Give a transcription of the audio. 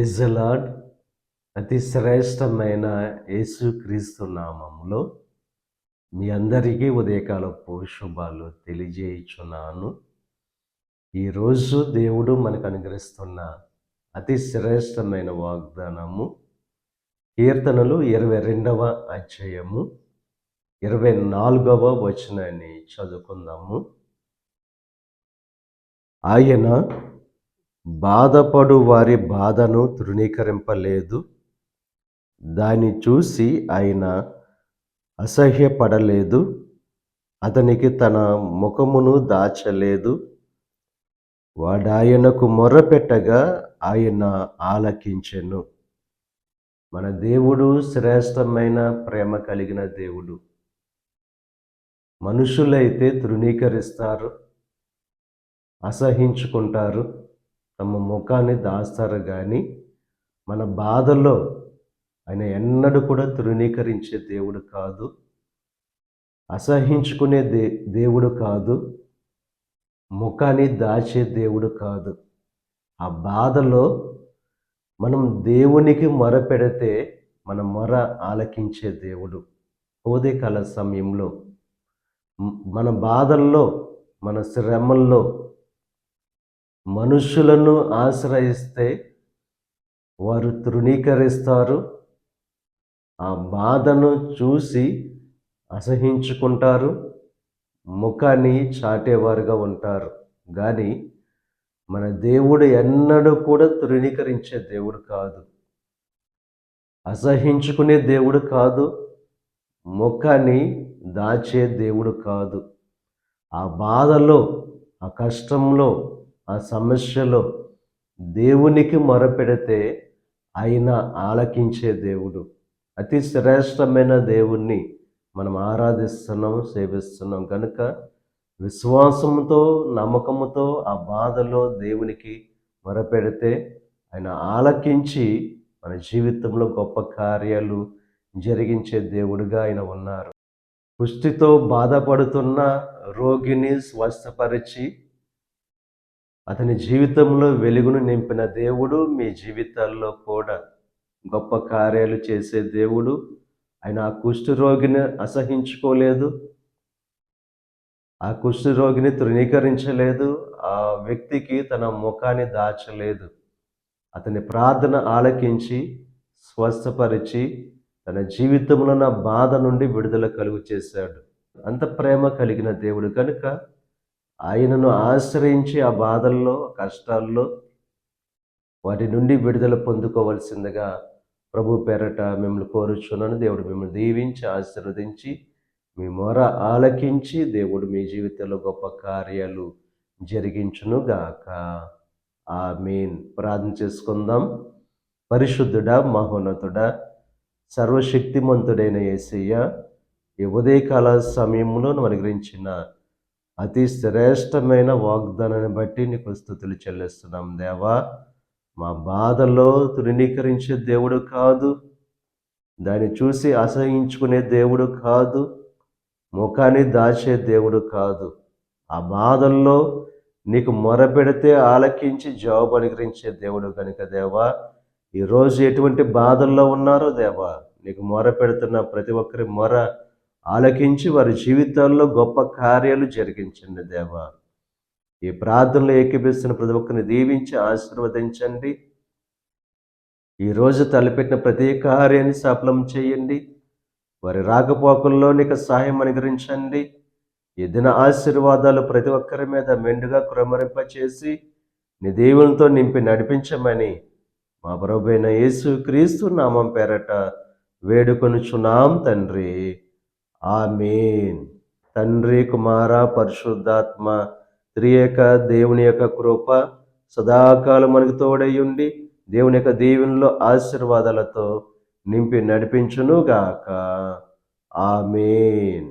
Praise the lord. అతి శ్రేష్టమైన యేసుక్రీస్తు నామములో మీ అందరికీ ఉదయకాలపు శుభాలు తెలియజేయుచున్నాను. ఈరోజు దేవుడు మనకు అనుగ్రహిస్తున్న అతి శ్రేష్టమైన వాగ్దానము కీర్తనలు 22వ అధ్యాయము 24వ వచనాన్ని చదువుకుందాము. ఆయన బాధపడు వారి బాధను తృణీకరింపలేదు, దాన్ని చూసి ఆయన అసహ్యపడలేదు, అతనికి తన ముఖమును దాచలేదు. వాడాయనకు మొర్రపెట్టగా ఆయన ఆలకించెను. మన దేవుడు శ్రేష్టమైన ప్రేమ కలిగిన దేవుడు. మనుషులైతే తృణీకరిస్తారు, అసహించుకుంటారు, తమ ముఖాన్ని దాస్తారు. కానీ మన బాధల్లో ఆయన ఎన్నడూ కూడా తృణీకరించే దేవుడు కాదు, అసహించుకునే దేవుడు కాదు, ముఖాన్ని దాచే దేవుడు కాదు. ఆ బాధలో మనం దేవునికి మొరపెడితే మన మొర ఆలకించే దేవుడు. ఉదయకాల సమయంలో మన బాధల్లో, మన శ్రమల్లో మనుషులను ఆశ్రయిస్తే వారు తృణీకరిస్తారు, ఆ బాధను చూసి అసహించుకుంటారు, ముఖాన్ని చాటేవారుగా ఉంటారు. కానీ మన దేవుడు ఎన్నడూ కూడా తృణీకరించే దేవుడు కాదు, అసహించుకునే దేవుడు కాదు, ముఖాన్ని దాచే దేవుడు కాదు. ఆ బాధలో, ఆ కష్టంలో, ఆ సమస్యలో దేవునికి మొరపెడితే ఆయన ఆలకించే దేవుడు. అతి శ్రేష్టమైన దేవుణ్ణి మనం ఆరాధిస్తున్నాం, సేవిస్తున్నాం కనుక విశ్వాసంతో, నమ్మకంతో ఆ బాధలో దేవునికి మొరపెడితే ఆయన ఆలకించి మన జీవితంలో గొప్ప కార్యాలు జరిగించే దేవుడుగా ఆయన ఉన్నారు. కుష్టితో బాధపడుతున్న రోగిని స్వస్థపరిచి అతని జీవితంలో వెలుగును నింపిన దేవుడు మీ జీవితాల్లో కూడా గొప్ప కార్యాలు చేసే దేవుడు. ఆయన ఆ కుష్ఠరోగిని అసహించుకోలేదు, ఆ కుష్ఠరోగిని తృణీకరించలేదు, ఆ వ్యక్తికి తన ముఖాన్ని దాచలేదు. అతని ప్రార్థన ఆలకించి స్వస్థపరిచి తన జీవితంలో ఉన్న బాధ నుండి విడుదల కలుగు చేశాడు. అంత ప్రేమ కలిగిన దేవుడు కనుక ఆయనను ఆశ్రయించి ఆ బాధల్లో, కష్టాల్లో వాటి నుండి విడుదల పొందుకోవాల్సిందిగా ప్రభు పేరట మిమ్మల్ని కోరుచున్నాను. దేవుడు మిమ్మల్ని దీవించి ఆశీర్వదించి మీ మొర ఆలకించి దేవుడు మీ జీవితంలో గొప్ప కార్యాలు జరిగించునుగాక. ఆమేన్. ప్రార్థన చేసుకుందాం. పరిశుద్ధుడా, మహోన్నతుడా, సర్వశక్తిమంతుడైన యేసయ్య, ఈ ఉదయకాల సమయంలో నువ్వు అనుగ్రహించిన అతి శ్రేష్టమైన వాగ్దానాన్ని బట్టి నీకు స్తుతులు చెల్లిస్తున్నాం దేవా. మా బాధలో తృణీకరించే దేవుడు కాదు, దాన్ని చూసి అసహించుకునే దేవుడు కాదు, ముఖాన్ని దాచే దేవుడు కాదు. ఆ బాధల్లో నీకు మొరపెడితే ఆలకించి జవాబు అనుగ్రహించే దేవుడు కనుక దేవా, ఈరోజు ఎటువంటి బాధల్లో ఉన్నారో దేవా, నీకు మొరపెడుతున్న ప్రతి ఒక్కరి మొర ఆలకించి వారి జీవితాల్లో గొప్ప కార్యాలు జరిగించండి దేవా. ఈ ప్రార్థనలో ఏకీపిస్తున్న ప్రతి ఒక్కరిని దీవించి ఆశీర్వదించండి. ఈరోజు తలపెట్టిన ప్రతి కార్యాన్ని సఫలం చేయండి. వారి రాకపోకల్లో నీకు సహాయం అనుగ్రహించండి. ఈ దిన ఆశీర్వాదాలు ప్రతి ఒక్కరి మీద మెండుగా కుమ్మరింపచేసి నీ దేవునితో నింపి నడిపించమని మా ప్రభువైన యేసుక్రీస్తు నామం పేరట వేడుకొనుచున్నాం తండ్రి. ఆమేన్. తండ్రి, కుమార, పరిశుద్ధాత్మ త్రియేక దేవుని యొక్క కృప సదాకాలం మనకు తోడయ్యుండి దేవుని యొక్క దీవెనలో ఆశీర్వాదాలతో నింపి నడిపించునుగాక. ఆమేన్.